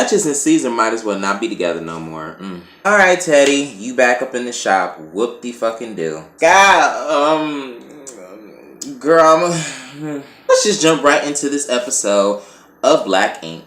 Duchess and Caesar might as well not be together no more. Alright, Teddy, you back up in the shop. Whoop de fucking do. God, girl, let's just jump right into this episode of Black Ink.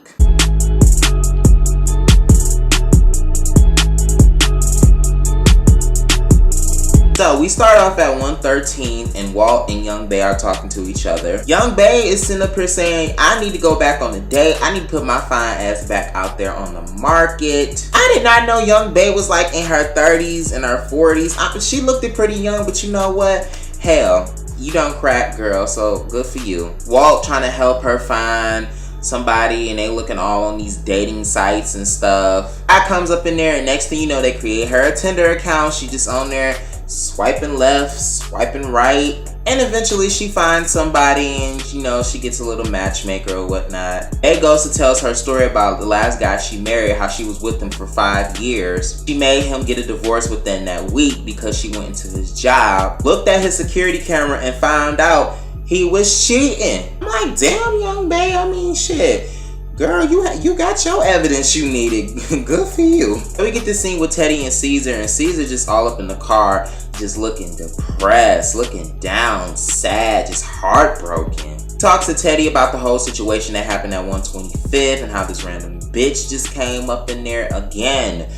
So we start off at 1:13 and Walt and Young Bae are talking to each other. Young Bae is sitting up here saying, I need to go back on a date. I need to put my fine ass back out there on the market. I did not know Young Bae was like in her 30s and her 40s. She looked pretty young, but you know what? Hell, you don't crack, girl, so good for you. Walt trying to help her find somebody and they looking all on these dating sites and stuff. I comes up in there and next thing you know, they create her a Tinder account. She just on there swiping left, swiping right, and eventually she finds somebody and you know she gets a little matchmaker or whatnot. Bae goes to tells her story about the last guy she married, how she was with him for 5 years. She made him get a divorce within that week because she went into his job, looked at his security camera and found out he was cheating. I'm like, damn, Young Bae, I mean, shit. Girl, you got your evidence you needed. Good for you. Then we get this scene with Teddy and Caesar just all up in the car, just looking depressed, looking down, sad, just heartbroken. Talks to Teddy about the whole situation that happened at 125th and how this random bitch just came up in there again.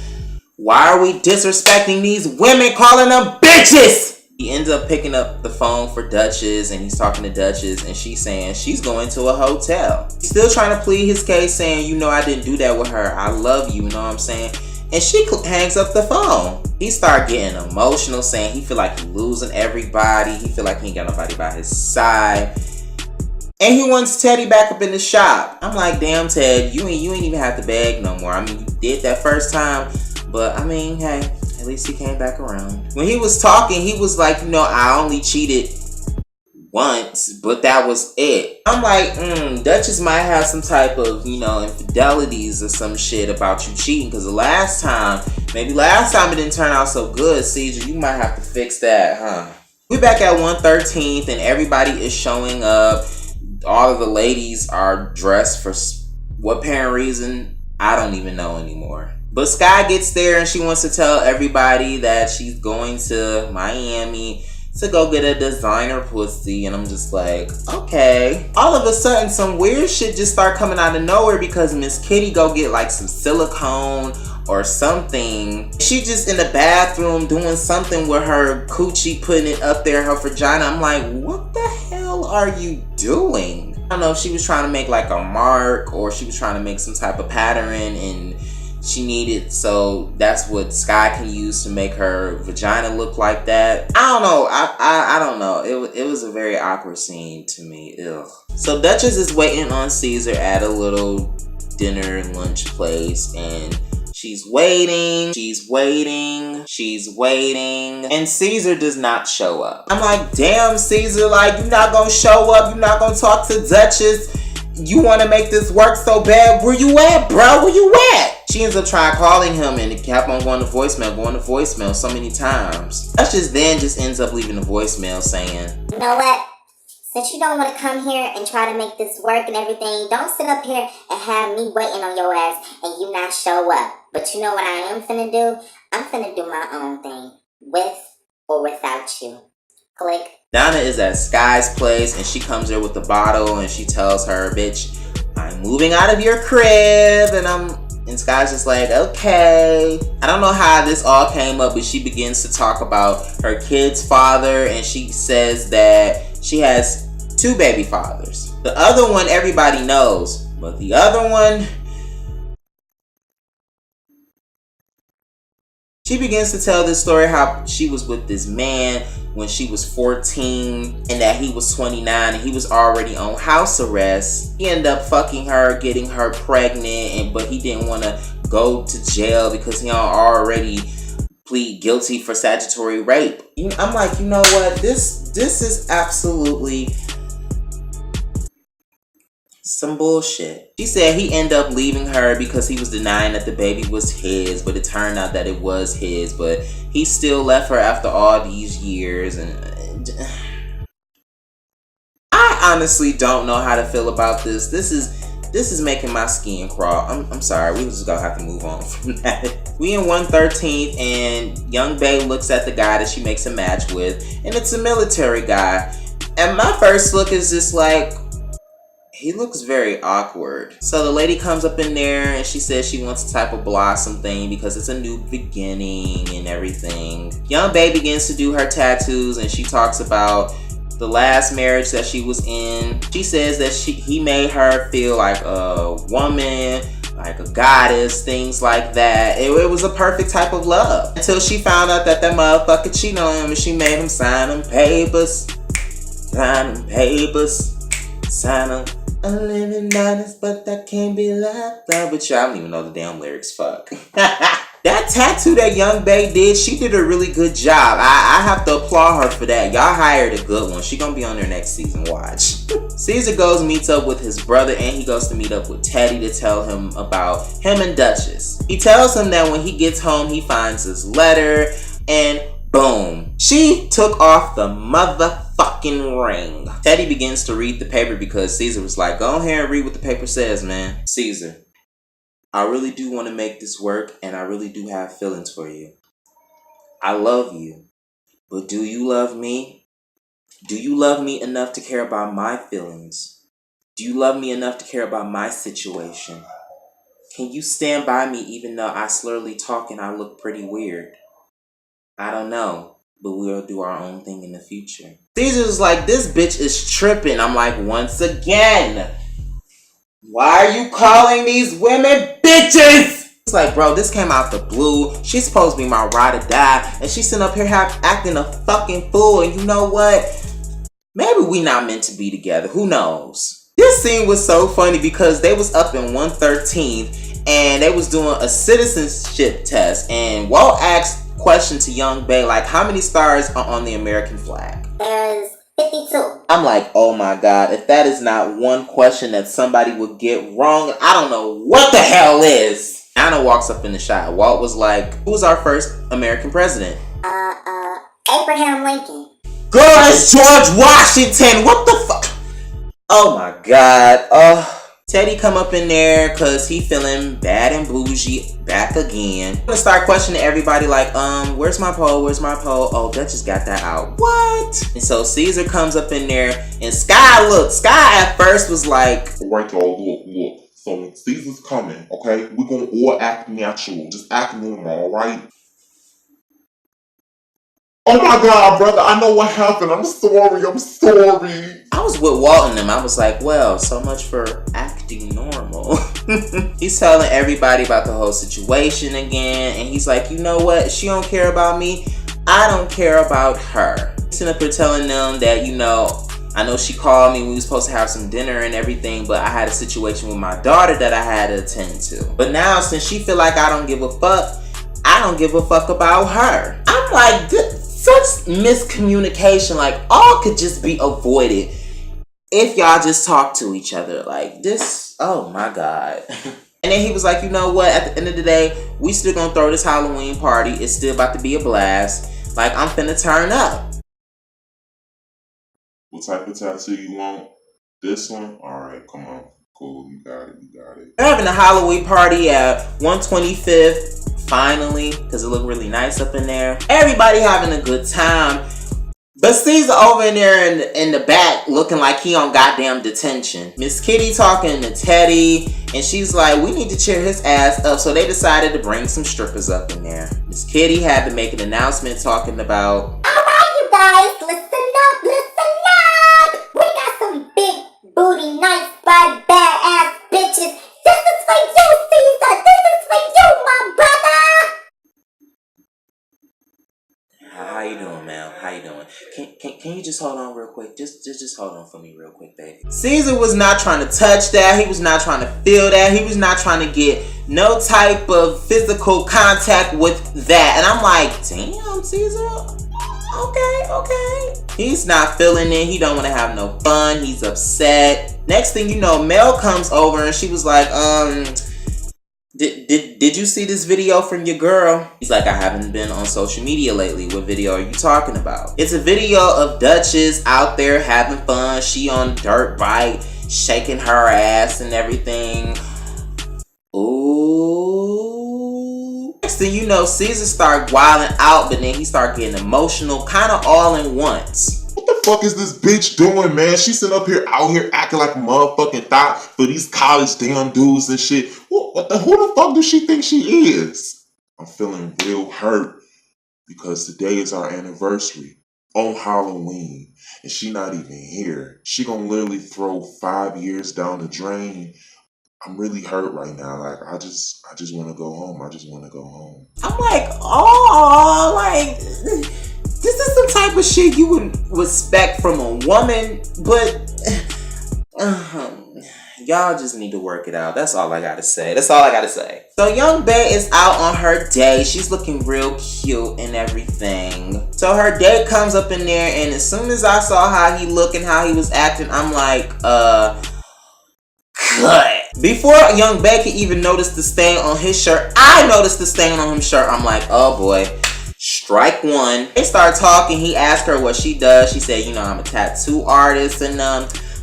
Why are we disrespecting these women, calling them bitches? He ends up picking up the phone for Duchess and he's talking to Duchess and she's saying she's going to a hotel. He's still trying to plead his case saying, you know, I didn't do that with her. I love you, you know what I'm saying? And she hangs up the phone. He start getting emotional saying he feel like he's losing everybody. He feel like he ain't got nobody by his side. And he wants Teddy back up in the shop. I'm like, damn, Ted, you ain't even have to beg no more. I mean, you did that first time, but I mean, hey, at least he came back around. When he was talking, he was like, you know, I only cheated once, but that was it. I'm like, Duchess might have some type of, you know, infidelities or some shit about you cheating. Because maybe last time it didn't turn out so good, Caesar. You might have to fix that, huh? We back at 1:13th and everybody is showing up. All of the ladies are dressed for what apparent reason, I don't even know anymore. But Sky gets there and she wants to tell everybody that she's going to Miami to go get a designer pussy. And I'm just like, okay. All of a sudden, some weird shit just start coming out of nowhere because Miss Kitty go get like some silicone or something. She just in the bathroom doing something with her coochie, putting it up there, her vagina. I'm like, what the hell are you doing? I don't know if she was trying to make like a mark or she was trying to make some type of pattern and she needed, so that's what Sky can use to make her vagina look like that. I don't know. I don't know. It was a very awkward scene to me. Ugh. So Duchess is waiting on Caesar at a little dinner lunch place and she's waiting, and Caesar does not show up. I'm like, damn, Caesar, like, you're not gonna show up, you're not gonna talk to Duchess. You want to make this work so bad. Where you at, bro? Where you at? She ends up trying calling him and it kept on going to voicemail so many times. Duchess then just ends up leaving a voicemail saying, you know what? Since you don't want to come here and try to make this work and everything, don't sit up here and have me waiting on your ass and you not show up. But you know what I am finna do? I'm finna do my own thing. With or without you. Click. Donna is at Sky's place and she comes there with the bottle and she tells her, bitch, I'm moving out of your crib. And Sky's just like, okay. I don't know how this all came up, but she begins to talk about her kid's father and she says that she has 2 baby fathers. The other one everybody knows, but the other one, she begins to tell this story how she was with this man when she was 14 and that he was 29 and he was already on house arrest. He ended up fucking her, getting her pregnant, but he didn't want to go to jail because he already plead guilty for statutory rape. I'm like, you know what? This is absolutely some bullshit. She said he ended up leaving her because he was denying that the baby was his, but it turned out that it was his, but he still left her after all these years. And I honestly don't know how to feel about this. This is This is making my skin crawl. I'm sorry, we just gonna have to move on from that. We in 113th and Young Bae looks at the guy that she makes a match with, and it's a military guy. And my first look is just like, he looks very awkward. So the lady comes up in there and she says she wants a type of blossom thing because it's a new beginning and everything. Young Bae begins to do her tattoos and she talks about the last marriage that she was in. She says that he made her feel like a woman, like a goddess, things like that. It was a perfect type of love. Until she found out that motherfucker cheated on him and she made him sign them papers. Sign them papers. Sign them. I'm living honest, but that can't be left out. But y'all don't even know the damn lyrics, fuck. That tattoo that Young Bae did, she did a really good job. I have to applaud her for that. Y'all hired a good one. She gonna be on there next season, watch. Caesar goes meets up with his brother and he goes to meet up with Teddy to tell him about him and Duchess. He tells him that when he gets home, he finds his letter and boom. She took off the motherfucking ring. Teddy begins to read the paper because Caesar was like, go ahead and read what the paper says, man. Caesar, I really do want to make this work and I really do have feelings for you. I love you, but do you love me? Do you love me enough to care about my feelings? Do you love me enough to care about my situation? Can you stand by me even though I slowly talk and I look pretty weird? I don't know, but we'll do our own thing in the future. Caesar's like, this bitch is tripping. I'm like, once again, why are you calling these women bitches? It's like, bro, this came out the blue. She's supposed to be my ride or die, and she's sitting up here acting a fucking fool. And you know what? Maybe we not meant to be together. Who knows? This scene was so funny because they was up in 113th and they was doing a citizenship test. And Walt asked question to Young Bae, like, how many stars are on the American flag? There's 52. I'm like, oh my god, if that is not one question that somebody would get wrong, I don't know what the hell is. Anna walks up in the shot. Walt was like, who was our first American president? Abraham Lincoln. Girl, it's George Washington. What the fuck? Oh my god. Teddy come up in there because he feeling bad and bougie back again. I'm gonna start questioning everybody like, where's my pole? Where's my pole? Oh, Duchess got that out. What? And so Caesar comes up in there and Sky at first was like, alright y'all, look. So Caesar's coming, okay? We're gonna all act natural. Just act normal, alright? Oh my god, brother, I know what happened. I'm sorry. I was with Walt and them. I was like, well, so much for acting normal. He's telling everybody about the whole situation again. And he's like, you know what? She don't care about me. I don't care about her. He's sitting up here telling them that, you know, I know she called me. We were supposed to have some dinner and everything. But I had a situation with my daughter that I had to attend to. But now, since she feel like I don't give a fuck, I don't give a fuck about her. I'm like, such miscommunication. Like, all could just be avoided if y'all just talk to each other. Like, this, oh my god. And then he was like, you know what, at the end of the day, we still gonna throw this Halloween party. It's still about to be a blast. Like, I'm finna turn up. What type of tattoo you want? This one? Alright, come on. Cool, you got it. They're having a Halloween party at 125th. Finally, because it looked really nice up in there. Everybody having a good time. But Caesar over in there in the back looking like he on goddamn detention. Miss Kitty talking to Teddy, and she's like, we need to cheer his ass up. So they decided to bring some strippers up in there. Miss Kitty had to make an announcement talking about, Alright, you guys, listen up. We got some big booty, nice, bad ass bitches. This is for you, Caesar. This is for you, my brother. how you doing, man? How you doing? Can you just hold on real quick? Just hold on for me real quick, baby. Caesar was not trying to touch that. He was not trying to feel that. He was not trying to get no type of physical contact with that. And I'm like, damn, Caesar. Okay. He's not feeling it. He don't want to have no fun. He's upset. Next thing you know, Mel comes over and she was like, Did you see this video from your girl? He's like, I haven't been on social media lately. What video are you talking about? It's a video of Duchess out there having fun. She on dirt bike. shaking her ass and everything. Ooh. Next thing you know, Caesar start wilding out, but then he start getting emotional, kind of all in once. What the fuck is this bitch doing, man? She's sitting up here out here acting like a motherfucking thought for these college damn dudes and shit. Who the fuck does she think she is? I'm feeling real hurt because today is our anniversary on Halloween, and she not even here. She gonna literally throw 5 years down the drain. I'm really hurt right now. Like, I just want to go home. I just want to go home. I'm like, oh, like, this is the type of shit you would expect from a woman, but y'all just need to work it out. That's all I gotta say. So Young Bae is out on her day. She's looking real cute and everything. So her date comes up in there, and as soon as I saw how he looked and how he was acting, I'm like, cut. Before Young Bae could even notice the stain on his shirt, I noticed the stain on his shirt. I'm like, oh boy. Strike one. They start talking. He asked her what she does. She said, I'm a tattoo artist. And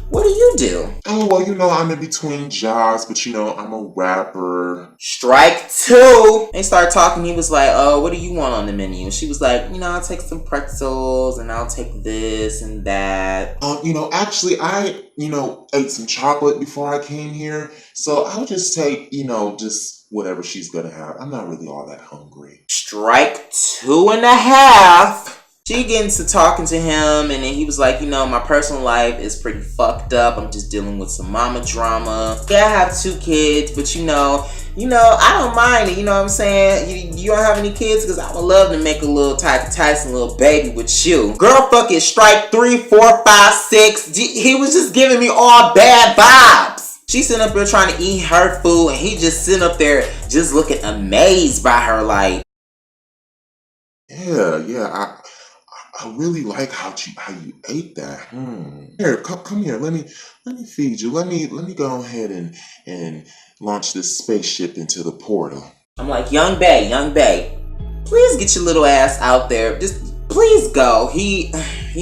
what do you do? Oh, well, I'm in between jobs, but I'm a rapper. Strike two. They start talking. He was like, oh, what do you want on the menu? She was like, I'll take some pretzels and I'll take this and that. Actually, I, ate some chocolate before I came here. So I'll just take, just whatever she's gonna have. I'm not really all that hungry. Strike 2.5. She gets to talking to him, and then he was like, my personal life is pretty fucked up. I'm just dealing with some mama drama. Yeah, I have 2 kids, but I don't mind it. You know what I'm saying? You don't have any kids? Because I would love to make a little Tyson little baby with you. Girl, fuck it. Strike 3, 4, 5, 6. He was just giving me all bad vibes. She's sitting up there trying to eat her food, and he just sitting up there just looking amazed by her, like. Yeah. I really like how you ate that. Here, come here. Let me feed you. Let me go ahead and launch this spaceship into the portal. I'm like, Young Bae, please get your little ass out there. Just please go. He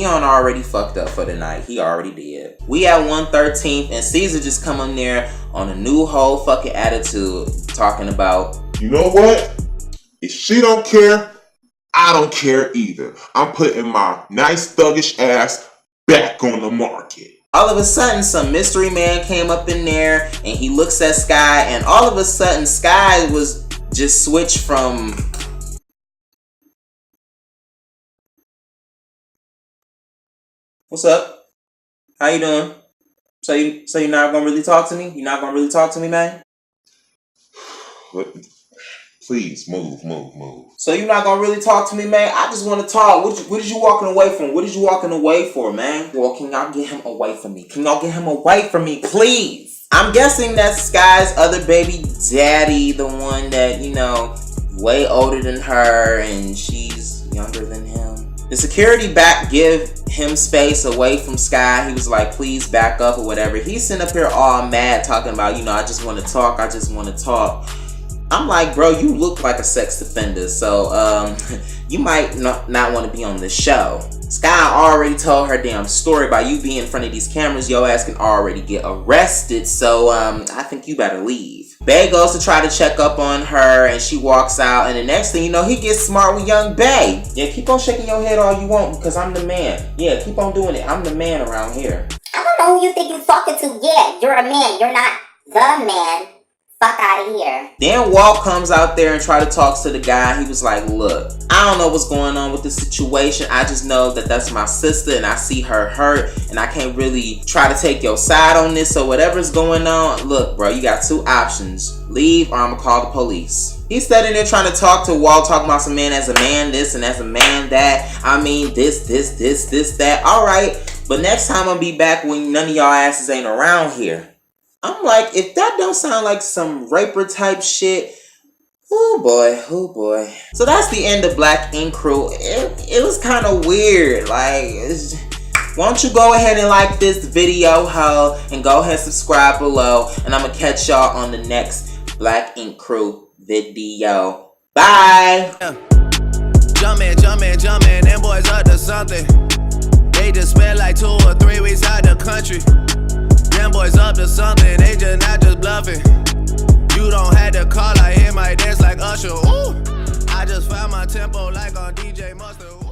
on already fucked up for the night. He already did. We at 113th, and Caesar just come in there on a new whole fucking attitude, talking about, you know what? If she don't care, I don't care either. I'm putting my nice thuggish ass back on the market. All of a sudden, some mystery man came up in there, and he looks at Sky, and all of a sudden, Sky was just switched from. What's up? How you doing? So you're not gonna really talk to me? You're not gonna really talk to me, man? Please move. So you're not gonna really talk to me, man? I just want to talk. What is you walking away from? What is you walking away for, man? Well, can y'all get him away from me? Can y'all get him away from me, please? I'm guessing that's Sky's other baby daddy, the one that, way older than her, and she's younger than him. The security back give him space away from Sky. He was like, please back up or whatever. He's sitting up here all mad talking about, I just want to talk. I'm like, bro, you look like a sex offender, so you might not want to be on this show. Sky already told her damn story. By you being in front of these cameras, your ass can already get arrested, so I think you better leave. Bae goes to try to check up on her, and she walks out, and the next thing you know, he gets smart with Young Bae. Yeah, keep on shaking your head all you want, because I'm the man. Yeah, keep on doing it. I'm the man around here. I don't know who you think you're talking to. Yeah, you're a man. You're not the man. Fuck out of here. Then Walt comes out there and try to talk to the guy. He was like, look, I don't know what's going on with the situation. I just know that that's my sister and I see her hurt and I can't really try to take your side on this. So whatever's going on, look, bro, you got 2 options. Leave or I'm gonna call the police. He's standing there trying to talk to Walt, talking about some man as a man this and as a man that. I mean, this, that. All right, but next time I'll be back when none of y'all asses ain't around here. I'm like, if that don't sound like some raper type shit, oh boy. So that's the end of Black Ink Crew. It was kind of weird. Like, why don't you go ahead and like this video, ho, and go ahead and subscribe below. And I'm going to catch y'all on the next Black Ink Crew video. Bye. Jumpin', them boys up to something. They just spent like 2 or 3 weeks out the country. Them them boys up to something, they just not just bluffing. You don't have to call, I hit my dance like Usher. Ooh, I just found my tempo like on DJ Mustard. Ooh.